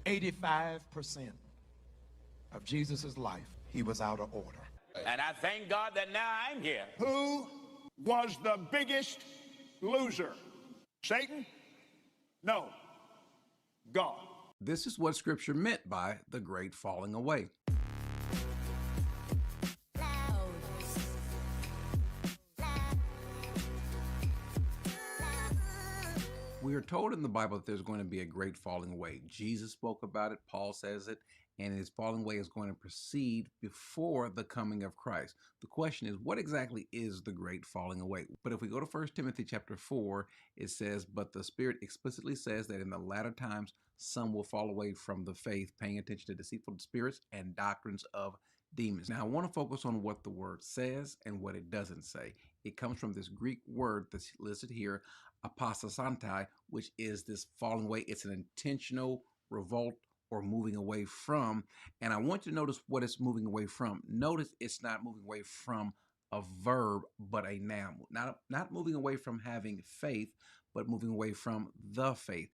85% of Jesus' life, he was out of order. And I thank God that now I'm here. Who was the biggest loser? Satan? No. God. This is what Scripture meant by the great falling away. We are told in the Bible that there's going to be a great falling away. Jesus spoke about it, Paul says it, and his falling away is going to proceed before the coming of Christ. The question is, what exactly is the great falling away? But if we go to 1 Timothy chapter 4, it says, but the Spirit explicitly says that in the latter times, some will fall away from the faith, paying attention to deceitful spirits and doctrines of demons. Now, I want to focus on what the word says and what it doesn't say. It comes from this Greek word that's listed here, apostasantai, which is this falling away. It's an intentional revolt or moving away from. And I want you to notice what it's moving away from. Notice it's not moving away from a verb, but a noun. Not moving away from having faith, but moving away from the faith.